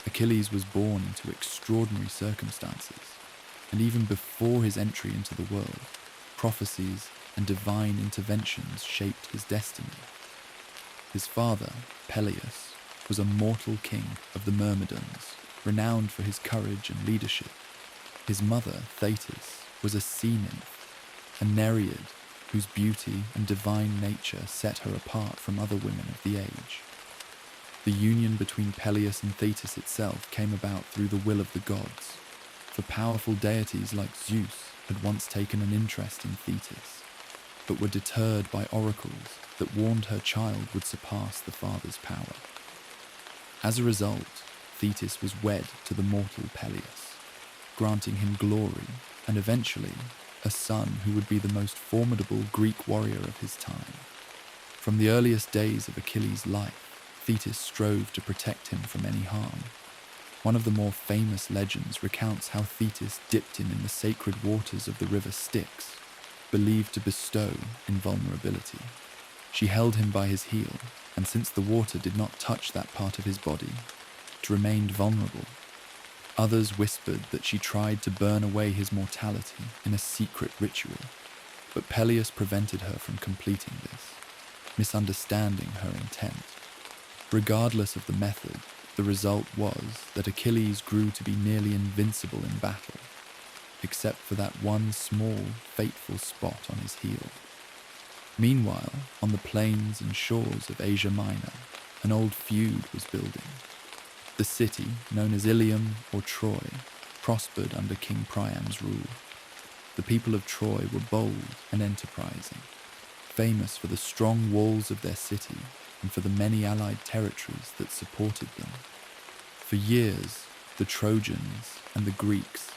Achilles was born into extraordinary circumstances, and even before his entry into the world, prophecies and divine interventions shaped his destiny. His father, Peleus, was a mortal king of the Myrmidons, renowned for his courage and leadership. His mother, Thetis, was a sea nymph, a nereid whose beauty and divine nature set her apart from other women of the age. The union between Peleus and Thetis itself came about through the will of the gods, for powerful deities like Zeus had once taken an interest in Thetis, but were deterred by oracles that warned her child would surpass the father's power. As a result, Thetis was wed to the mortal Peleus, granting him glory and eventually a son who would be the most formidable Greek warrior of his time. From the earliest days of Achilles' life, Thetis strove to protect him from any harm. One of the more famous legends recounts how Thetis dipped him in the sacred waters of the river Styx, believed to bestow invulnerability. She held him by his heel, and since the water did not touch that part of his body, it remained vulnerable. Others whispered that she tried to burn away his mortality in a secret ritual, but Peleus prevented her from completing this, misunderstanding her intent. Regardless of the method, the result was that Achilles grew to be nearly invincible in battle, except for that one small, fateful spot on his heel. Meanwhile, on the plains and shores of Asia Minor, an old feud was building. The city, known as Ilium or Troy, prospered under King Priam's rule. The people of Troy were bold and enterprising, famous for the strong walls of their city and for the many allied territories that supported them. For years, the Trojans and the Greeks,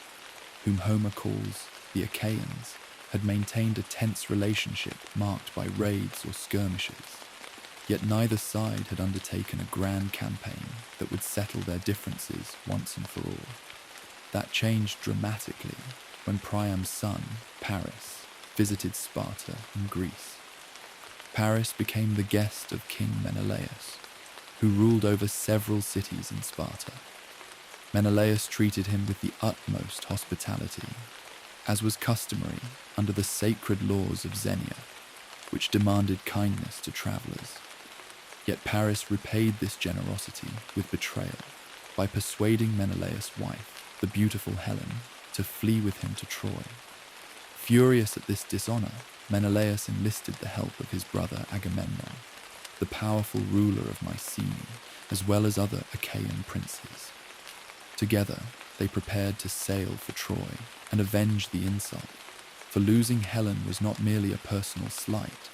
whom Homer calls the Achaeans, had maintained a tense relationship marked by raids or skirmishes. Yet neither side had undertaken a grand campaign that would settle their differences once and for all. That changed dramatically when Priam's son, Paris, visited Sparta in Greece. Paris became the guest of King Menelaus, who ruled over several cities in Sparta. Menelaus treated him with the utmost hospitality, as was customary under the sacred laws of Xenia, which demanded kindness to travelers. Yet Paris repaid this generosity with betrayal by persuading Menelaus' wife, the beautiful Helen, to flee with him to Troy. Furious at this dishonor, Menelaus enlisted the help of his brother Agamemnon, the powerful ruler of Mycenae, as well as other Achaean princes. Together, they prepared to sail for Troy and avenge the insult, for losing Helen was not merely a personal slight.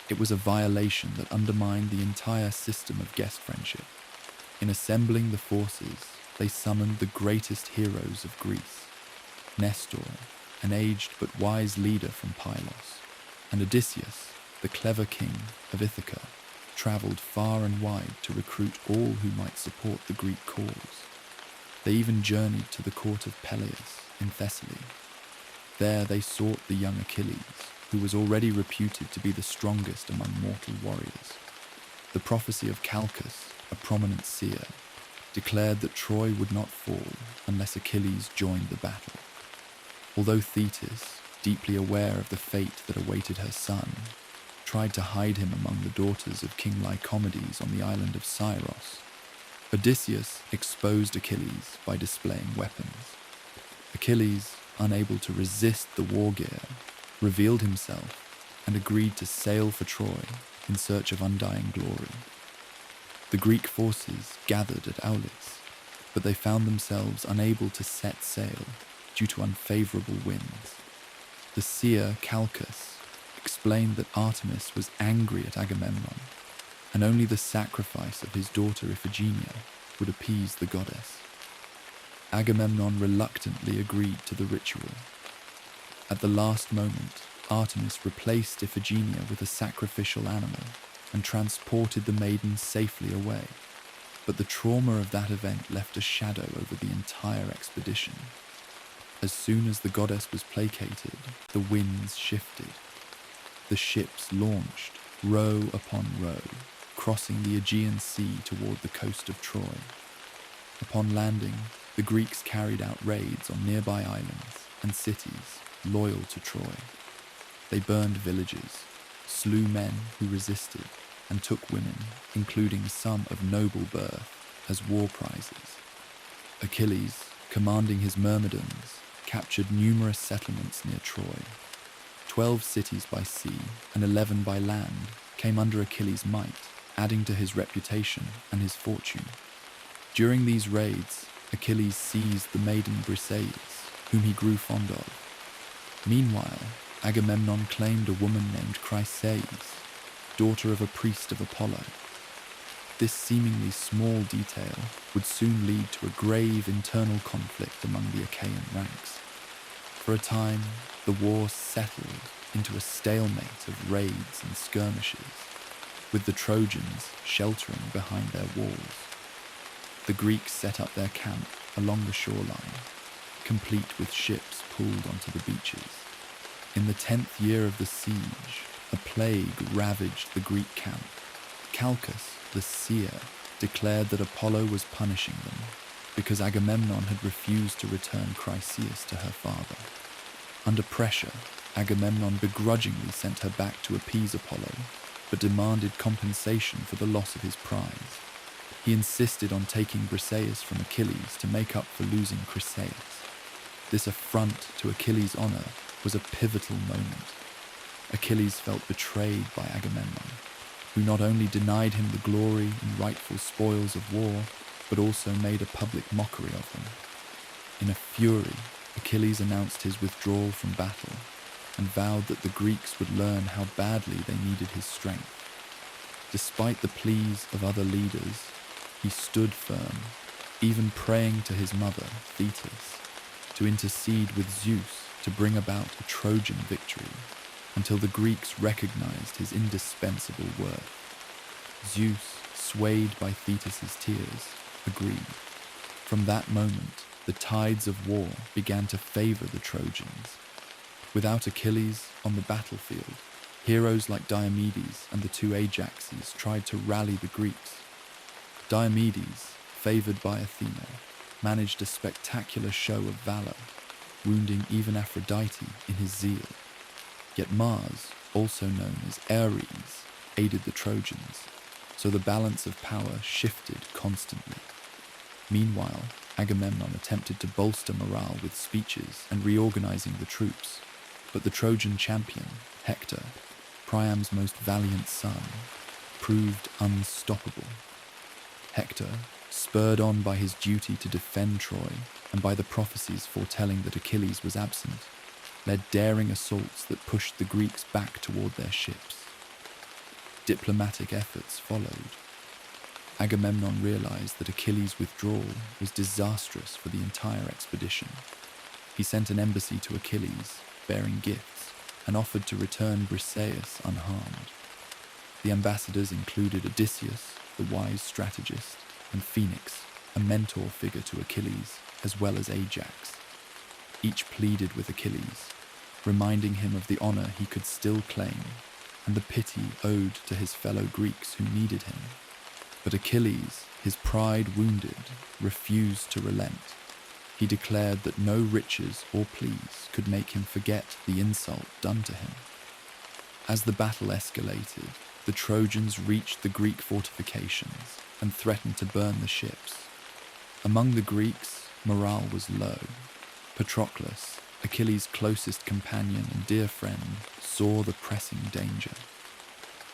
It was a violation that undermined the entire system of guest friendship. In assembling the forces, they summoned the greatest heroes of Greece: Nestor, an aged but wise leader from Pylos, and Odysseus, the clever king of Ithaca, traveled far and wide to recruit all who might support the Greek cause. They even journeyed to the court of Peleus in Thessaly. There they sought the young Achilles, who was already reputed to be the strongest among mortal warriors. The prophecy of Calchas, a prominent seer, declared that Troy would not fall unless Achilles joined the battle. Although Thetis, deeply aware of the fate that awaited her son, tried to hide him among the daughters of King Lycomedes on the island of Scyros, Odysseus exposed Achilles by displaying weapons. Achilles, unable to resist the war gear, revealed himself and agreed to sail for Troy in search of undying glory. The Greek forces gathered at Aulis, but they found themselves unable to set sail due to unfavorable winds. The seer Calchas explained that Artemis was angry at Agamemnon, and only the sacrifice of his daughter Iphigenia would appease the goddess. Agamemnon reluctantly agreed to the ritual. At the last moment, Artemis replaced Iphigenia with a sacrificial animal and transported the maiden safely away. But the trauma of that event left a shadow over the entire expedition. As soon as the goddess was placated, the winds shifted. The ships launched, row upon row, crossing the Aegean Sea toward the coast of Troy. Upon landing, the Greeks carried out raids on nearby islands and cities loyal to Troy. They burned villages, slew men who resisted, and took women, including some of noble birth, as war prizes. Achilles, commanding his myrmidons, captured numerous settlements near Troy. 12 cities by sea and 11 by land came under Achilles' might, adding to his reputation and his fortune. During these raids, Achilles seized the maiden Briseis, whom he grew fond of. Meanwhile, Agamemnon claimed a woman named Chryseis, daughter of a priest of Apollo. This seemingly small detail would soon lead to a grave internal conflict among the Achaean ranks. For a time, the war settled into a stalemate of raids and skirmishes, with the Trojans sheltering behind their walls. The Greeks set up their camp along the shoreline, complete with ships pulled onto the beaches. In the 10th year of the siege, a plague ravaged the Greek camp. Calchas, the seer, declared that Apollo was punishing them because Agamemnon had refused to return Chryseis to her father. Under pressure, Agamemnon begrudgingly sent her back to appease Apollo, but demanded compensation for the loss of his prize. He insisted on taking Briseis from Achilles to make up for losing Chryseis. This affront to Achilles' honor was a pivotal moment. Achilles felt betrayed by Agamemnon, who not only denied him the glory and rightful spoils of war, but also made a public mockery of them. In a fury, Achilles announced his withdrawal from battle and vowed that the Greeks would learn how badly they needed his strength. Despite the pleas of other leaders, he stood firm, even praying to his mother, Thetis, to intercede with Zeus to bring about a Trojan victory, until the Greeks recognized his indispensable worth. Zeus, swayed by Thetis's tears, agreed. From that moment, the tides of war began to favor the Trojans. Without Achilles on the battlefield, heroes like Diomedes and the two Ajaxes tried to rally the Greeks. Diomedes, favored by Athena, managed a spectacular show of valor, wounding even Aphrodite in his zeal. Yet Mars, also known as Ares, aided the Trojans, so the balance of power shifted constantly. Meanwhile, Agamemnon attempted to bolster morale with speeches and reorganizing the troops, but the Trojan champion, Hector, Priam's most valiant son, proved unstoppable. Hector, spurred on by his duty to defend Troy and by the prophecies foretelling that Achilles was absent, led daring assaults that pushed the Greeks back toward their ships. Diplomatic efforts followed. Agamemnon realized that Achilles' withdrawal was disastrous for the entire expedition. He sent an embassy to Achilles, bearing gifts, and offered to return Briseis unharmed. The ambassadors included Odysseus, the wise strategist, and Phoenix, a mentor figure to Achilles, as well as Ajax. Each pleaded with Achilles, reminding him of the honor he could still claim and the pity owed to his fellow Greeks who needed him. But Achilles, his pride wounded, refused to relent. He declared that no riches or pleas could make him forget the insult done to him. As the battle escalated, the Trojans reached the Greek fortifications and threatened to burn the ships. Among the Greeks, morale was low. Patroclus, Achilles' closest companion and dear friend, saw the pressing danger.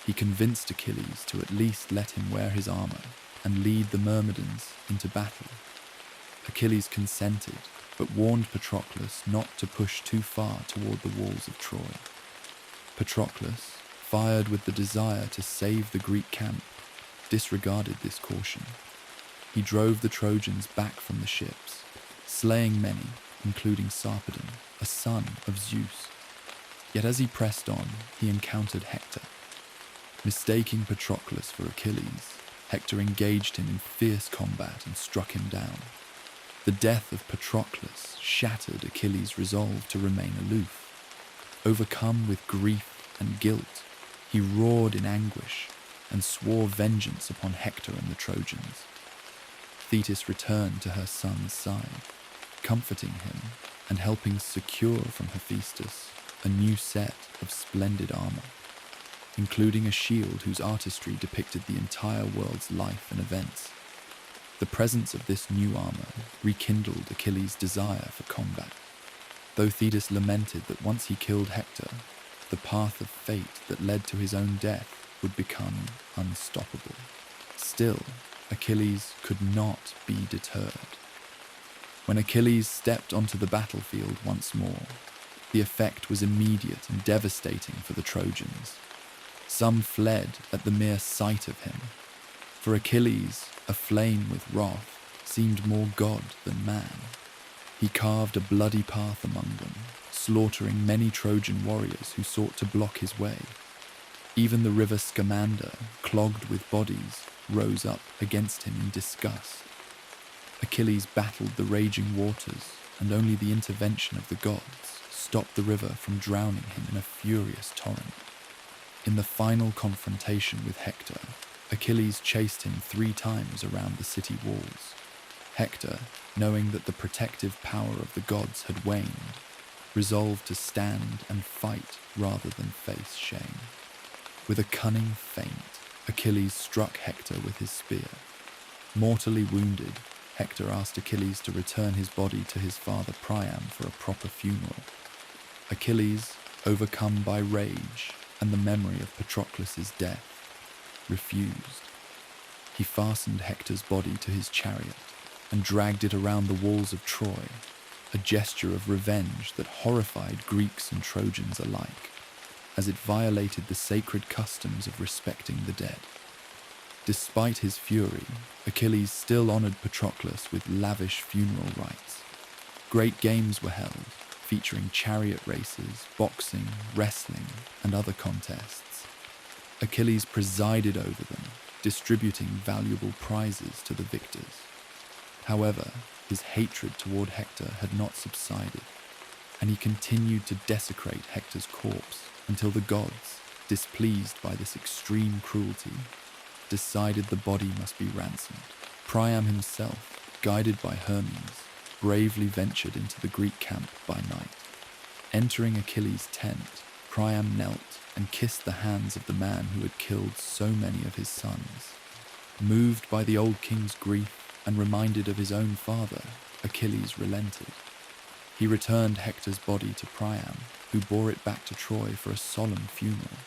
He convinced Achilles to at least let him wear his armor and lead the Myrmidons into battle. Achilles consented, but warned Patroclus not to push too far toward the walls of Troy. Patroclus, fired with the desire to save the Greek camp, disregarded this caution. He drove the Trojans back from the ships, slaying many, including Sarpedon, a son of Zeus. Yet as he pressed on, he encountered Hector. Mistaking Patroclus for Achilles, Hector engaged him in fierce combat and struck him down. The death of Patroclus shattered Achilles' resolve to remain aloof. Overcome with grief and guilt, he roared in anguish and swore vengeance upon Hector and the Trojans. Thetis returned to her son's side, comforting him and helping secure from Hephaestus a new set of splendid armor, including a shield whose artistry depicted the entire world's life and events. The presence of this new armor rekindled Achilles' desire for combat, though Thetis lamented that once he killed Hector, the path of fate that led to his own death would become unstoppable. Still, Achilles could not be deterred. When Achilles stepped onto the battlefield once more, the effect was immediate and devastating for the Trojans. Some fled at the mere sight of him. For Achilles, aflame with wrath, seemed more god than man. He carved a bloody path among them, slaughtering many Trojan warriors who sought to block his way. Even the river Scamander, clogged with bodies, rose up against him in disgust. Achilles battled the raging waters, and only the intervention of the gods stopped the river from drowning him in a furious torrent. In the final confrontation with Hector, Achilles chased him 3 times around the city walls. Hector, knowing that the protective power of the gods had waned, resolved to stand and fight rather than face shame. With a cunning feint, Achilles struck Hector with his spear. Mortally wounded, Hector asked Achilles to return his body to his father Priam for a proper funeral. Achilles, overcome by rage and the memory of Patroclus' death, refused. He fastened Hector's body to his chariot and dragged it around the walls of Troy, a gesture of revenge that horrified Greeks and Trojans alike, as it violated the sacred customs of respecting the dead. Despite his fury, Achilles still honored Patroclus with lavish funeral rites. Great games were held, featuring chariot races, boxing, wrestling, and other contests. Achilles presided over them, distributing valuable prizes to the victors. However, his hatred toward Hector had not subsided, and he continued to desecrate Hector's corpse until the gods, displeased by this extreme cruelty, decided the body must be ransomed. Priam himself, guided by Hermes, bravely ventured into the Greek camp by night. Entering Achilles' tent, Priam knelt and kissed the hands of the man who had killed so many of his sons. Moved by the old king's grief and reminded of his own father, Achilles relented. He returned Hector's body to Priam, who bore it back to Troy for a solemn funeral.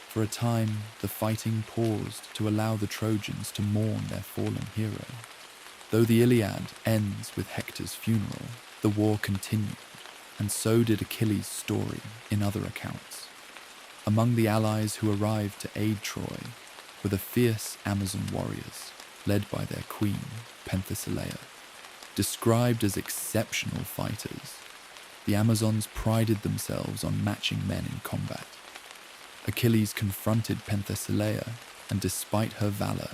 For a time, the fighting paused to allow the Trojans to mourn their fallen hero. Though the Iliad ends with Hector's funeral, the war continued, and so did Achilles' story in other accounts. Among the allies who arrived to aid Troy were the fierce Amazon warriors, led by their queen, Penthesilea. Described as exceptional fighters, the Amazons prided themselves on matching men in combat. Achilles confronted Penthesilea and, despite her valor,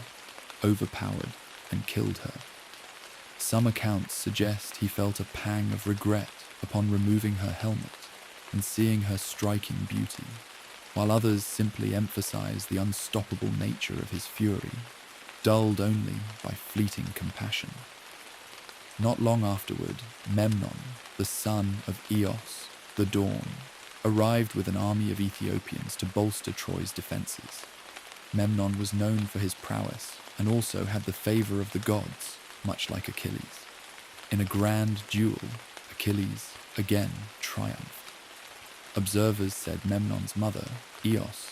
overpowered and killed her. Some accounts suggest he felt a pang of regret upon removing her helmet and seeing her striking beauty, while others simply emphasize the unstoppable nature of his fury, dulled only by fleeting compassion. Not long afterward, Memnon, the son of Eos, the Dawn, arrived with an army of Ethiopians to bolster Troy's defenses. Memnon was known for his prowess and also had the favor of the gods, much like Achilles. In a grand duel, Achilles again triumphed. Observers said Memnon's mother, Eos,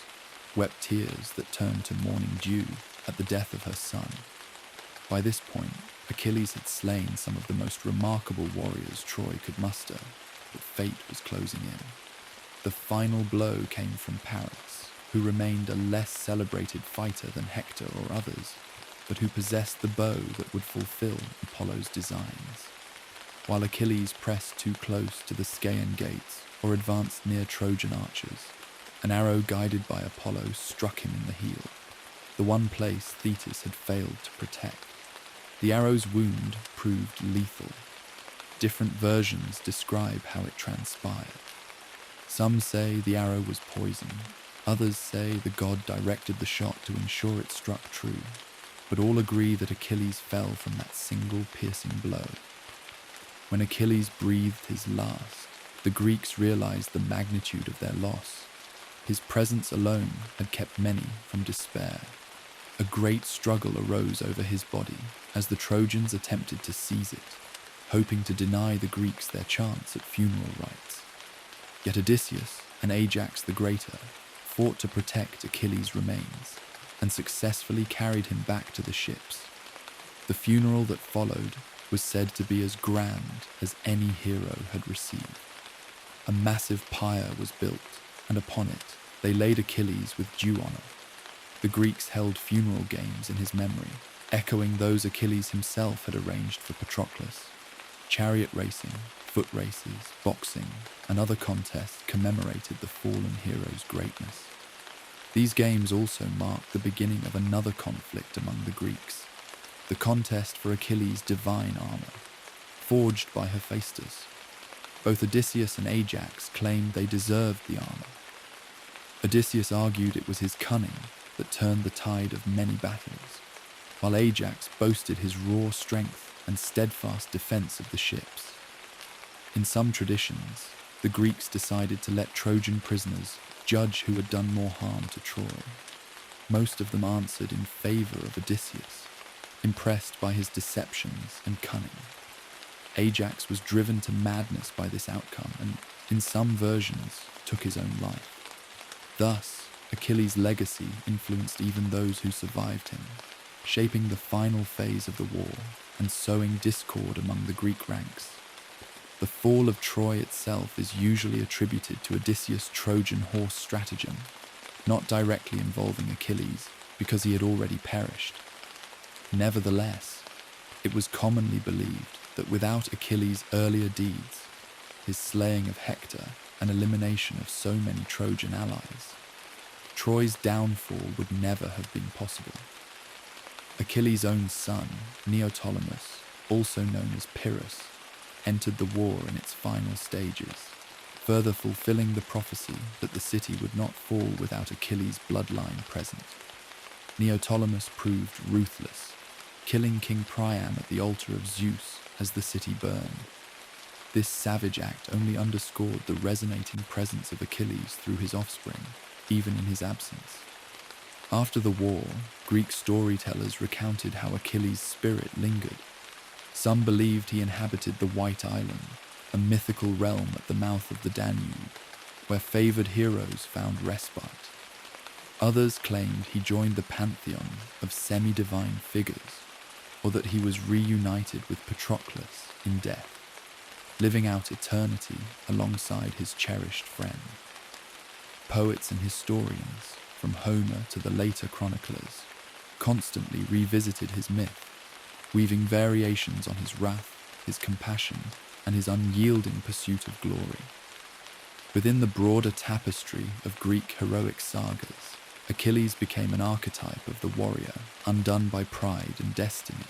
wept tears that turned to morning dew at the death of her son. By this point, Achilles had slain some of the most remarkable warriors Troy could muster, but fate was closing in. The final blow came from Paris, who remained a less celebrated fighter than Hector or others, but who possessed the bow that would fulfill Apollo's designs. While Achilles pressed too close to the Scaean gates or advanced near Trojan archers, an arrow guided by Apollo struck him in the heel, the one place Thetis had failed to protect. The arrow's wound proved lethal. Different versions describe how it transpired. Some say the arrow was poisoned. Others say the god directed the shot to ensure it struck true. but all agree that Achilles fell from that single piercing blow. When Achilles breathed his last, the Greeks realized the magnitude of their loss. His presence alone had kept many from despair. A great struggle arose over his body as the Trojans attempted to seize it, hoping to deny the Greeks their chance at funeral rites. Yet Odysseus and Ajax the Greater fought to protect Achilles' remains and successfully carried him back to the ships. The funeral that followed was said to be as grand as any hero had received. A massive pyre was built, and upon it they laid Achilles with due honor. The Greeks held funeral games in his memory, echoing those Achilles himself had arranged for Patroclus. Chariot racing, foot races, boxing, and other contests commemorated the fallen hero's greatness. These games also marked the beginning of another conflict among the Greeks, the contest for Achilles' divine armor, forged by Hephaestus. Both Odysseus and Ajax claimed they deserved the armor. Odysseus argued it was his cunning that turned the tide of many battles, while Ajax boasted his raw strength and steadfast defense of the ships. In some traditions, the Greeks decided to let Trojan prisoners judge who had done more harm to Troy. Most of them answered in favor of Odysseus, impressed by his deceptions and cunning. Ajax was driven to madness by this outcome and, in some versions, took his own life. Thus, Achilles' legacy influenced even those who survived him, shaping the final phase of the war and sowing discord among the Greek ranks. The fall of Troy itself is usually attributed to Odysseus' Trojan horse stratagem, not directly involving Achilles because he had already perished. Nevertheless, it was commonly believed that without Achilles' earlier deeds, his slaying of Hector and elimination of so many Trojan allies, Troy's downfall would never have been possible. Achilles' own son, Neoptolemus, also known as Pyrrhus, entered the war in its final stages, further fulfilling the prophecy that the city would not fall without Achilles' bloodline present. Neoptolemus proved ruthless, killing King Priam at the altar of Zeus as the city burned. This savage act only underscored the resonating presence of Achilles through his offspring, even in his absence. After the war, Greek storytellers recounted how Achilles' spirit lingered. Some believed he inhabited the White Island, a mythical realm at the mouth of the Danube, where favored heroes found respite. Others claimed he joined the pantheon of semi-divine figures, or that he was reunited with Patroclus in death, living out eternity alongside his cherished friend. Poets and historians, from Homer to the later chroniclers, constantly revisited his myth, weaving variations on his wrath, his compassion, and his unyielding pursuit of glory. Within the broader tapestry of Greek heroic sagas, Achilles became an archetype of the warrior undone by pride and destiny.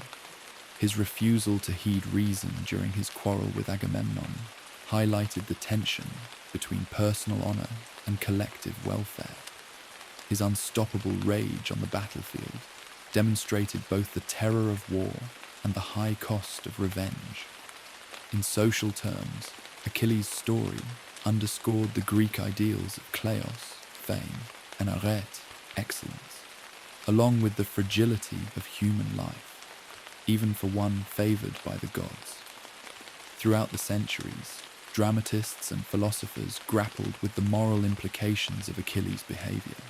His refusal to heed reason during his quarrel with Agamemnon highlighted the tension between personal honor and collective welfare. His unstoppable rage on the battlefield demonstrated both the terror of war and the high cost of revenge. In social terms, Achilles' story underscored the Greek ideals of kleos, fame, and arete, excellence, along with the fragility of human life, even for one favored by the gods. Throughout the centuries, dramatists and philosophers grappled with the moral implications of Achilles' behavior.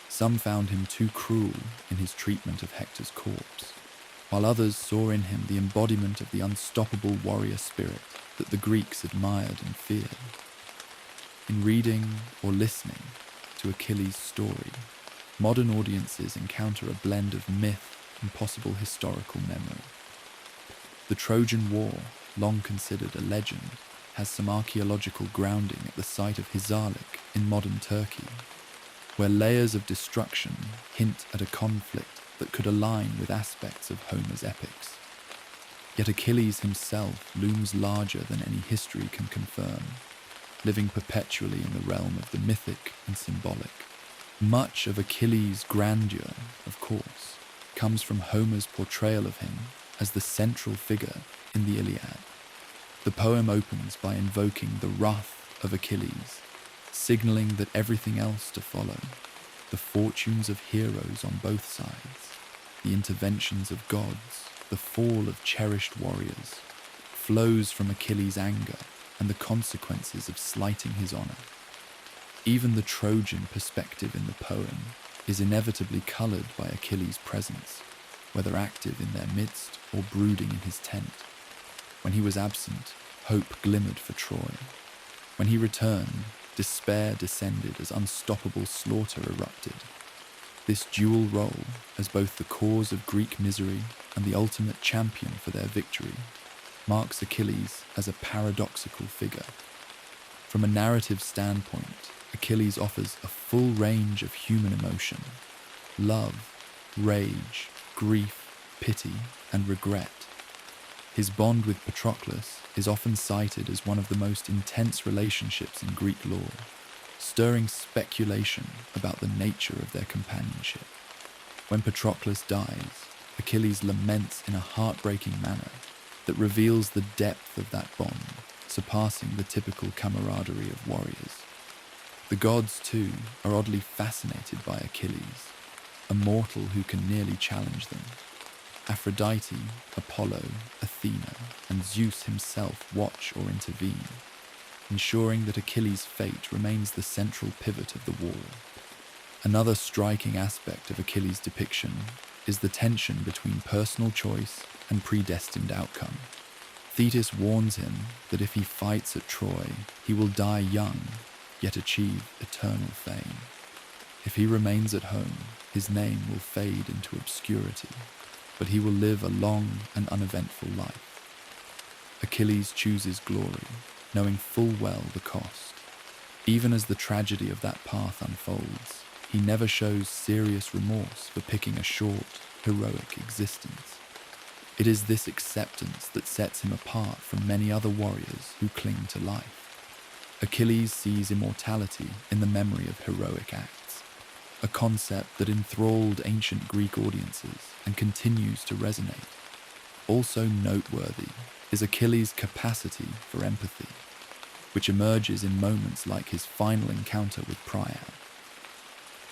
Some found him too cruel in his treatment of Hector's corpse, while others saw in him the embodiment of the unstoppable warrior spirit that the Greeks admired and feared. In reading or listening to Achilles' story, modern audiences encounter a blend of myth and possible historical memory. The Trojan War, long considered a legend, has some archaeological grounding at the site of Hisarlik in modern Turkey, where layers of destruction hint at a conflict that could align with aspects of Homer's epics. Yet Achilles himself looms larger than any history can confirm, living perpetually in the realm of the mythic and symbolic. Much of Achilles' grandeur, of course, comes from Homer's portrayal of him as the central figure in the Iliad. The poem opens by invoking the wrath of Achilles, signaling that everything else to follow, the fortunes of heroes on both sides, the interventions of gods, the fall of cherished warriors, flows from Achilles' anger and the consequences of slighting his honor. Even the Trojan perspective in the poem is inevitably colored by Achilles' presence, whether active in their midst or brooding in his tent. When he was absent, hope glimmered for Troy. When he returned, despair descended as unstoppable slaughter erupted. This dual role as both the cause of Greek misery and the ultimate champion for their victory marks Achilles as a paradoxical figure. From a narrative standpoint, Achilles offers a full range of human emotion: love, rage, grief, pity, and regret. His bond with Patroclus is often cited as one of the most intense relationships in Greek lore, stirring speculation about the nature of their companionship. When Patroclus dies, Achilles laments in a heartbreaking manner that reveals the depth of that bond, surpassing the typical camaraderie of warriors. The gods, too, are oddly fascinated by Achilles, a mortal who can nearly challenge them. Aphrodite, Apollo, Athena, and Zeus himself watch or intervene, ensuring that Achilles' fate remains the central pivot of the war. Another striking aspect of Achilles' depiction is the tension between personal choice and predestined outcome. Thetis warns him that if he fights at Troy, he will die young, yet achieve eternal fame. If he remains at home, his name will fade into obscurity, but he will live a long and uneventful life. Achilles chooses glory, knowing full well the cost. Even as the tragedy of that path unfolds, he never shows serious remorse for picking a short, heroic existence. It is this acceptance that sets him apart from many other warriors who cling to life. Achilles sees immortality in the memory of heroic acts, a concept that enthralled ancient Greek audiences and continues to resonate. Also noteworthy is Achilles' capacity for empathy, which emerges in moments like his final encounter with Priam.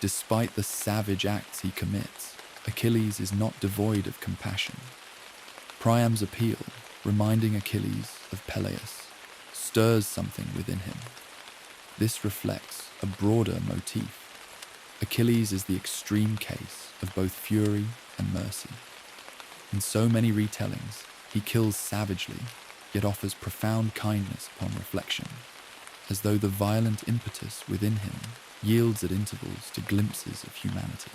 Despite the savage acts he commits, Achilles is not devoid of compassion. Priam's appeal, reminding Achilles of Peleus, stirs something within him. This reflects a broader motif. Achilles is the extreme case of both fury and mercy. In so many retellings, he kills savagely, yet offers profound kindness upon reflection, as though the violent impetus within him yields at intervals to glimpses of humanity.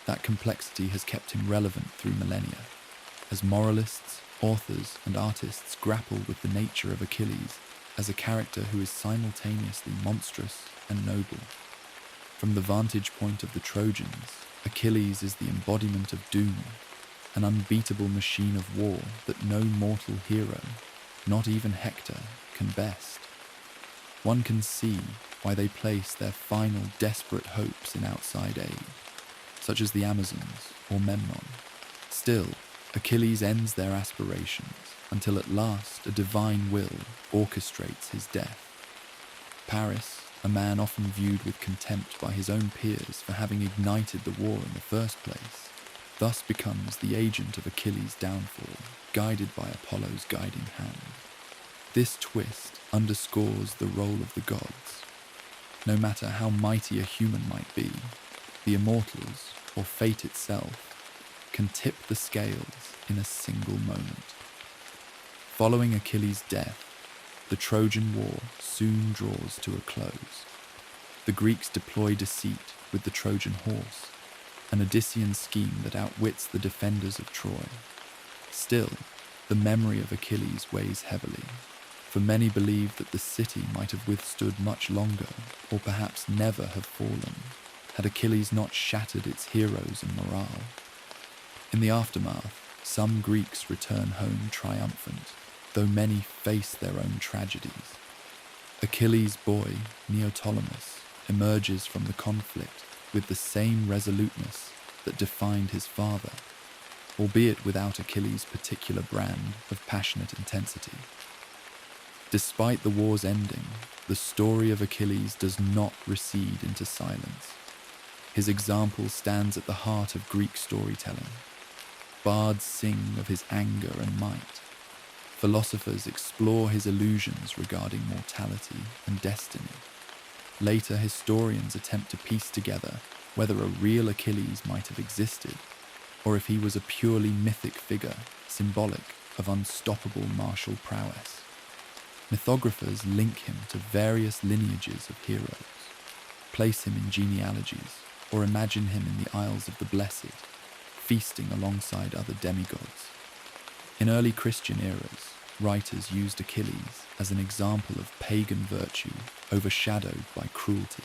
That complexity has kept him relevant through millennia, as moralists, authors, and artists grapple with the nature of Achilles as a character who is simultaneously monstrous and noble. From the vantage point of the Trojans, Achilles is the embodiment of doom, an unbeatable machine of war that no mortal hero, not even Hector, can best. One can see why they place their final desperate hopes in outside aid, such as the Amazons or Memnon. Still, Achilles ends their aspirations until at last a divine will orchestrates his death. Paris, a man often viewed with contempt by his own peers for having ignited the war in the first place, thus becomes the agent of Achilles' downfall, guided by Apollo's guiding hand. This twist underscores the role of the gods. No matter how mighty a human might be, the immortals, or fate itself, can tip the scales in a single moment. Following Achilles' death, the Trojan War soon draws to a close. The Greeks deploy deceit with the Trojan horse, an Odyssean scheme that outwits the defenders of Troy. Still, the memory of Achilles weighs heavily, for many believe that the city might have withstood much longer, or perhaps never have fallen, had Achilles not shattered its heroes and morale. In the aftermath, some Greeks return home triumphant, though many face their own tragedies. Achilles' boy, Neoptolemus, emerges from the conflict with the same resoluteness that defined his father, albeit without Achilles' particular brand of passionate intensity. Despite the war's ending, the story of Achilles does not recede into silence. His example stands at the heart of Greek storytelling. Bards sing of his anger and might. Philosophers explore his illusions regarding mortality and destiny. Later, historians attempt to piece together whether a real Achilles might have existed, or if he was a purely mythic figure, symbolic of unstoppable martial prowess. Mythographers link him to various lineages of heroes, place him in genealogies, or imagine him in the Isles of the Blessed, feasting alongside other demigods. In early Christian eras, writers used Achilles as an example of pagan virtue overshadowed by cruelty,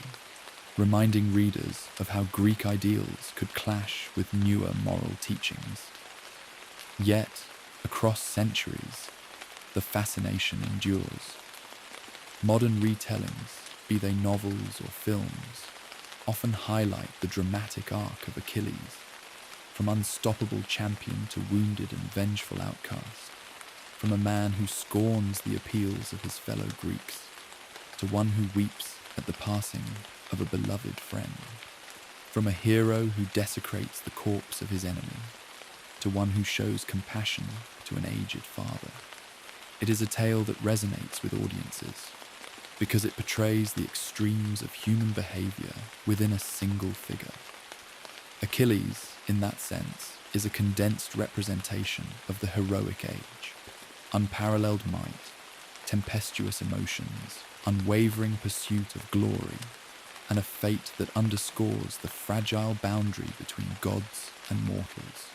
reminding readers of how Greek ideals could clash with newer moral teachings. Yet, across centuries, the fascination endures. Modern retellings, be they novels or films, often highlight the dramatic arc of Achilles, from unstoppable champion to wounded and vengeful outcast, from a man who scorns the appeals of his fellow Greeks, to one who weeps at the passing of a beloved friend, from a hero who desecrates the corpse of his enemy, to one who shows compassion to an aged father. It is a tale that resonates with audiences, because it portrays the extremes of human behavior within a single figure. Achilles, in that sense, is a condensed representation of the heroic age. Unparalleled might, tempestuous emotions, unwavering pursuit of glory, and a fate that underscores the fragile boundary between gods and mortals.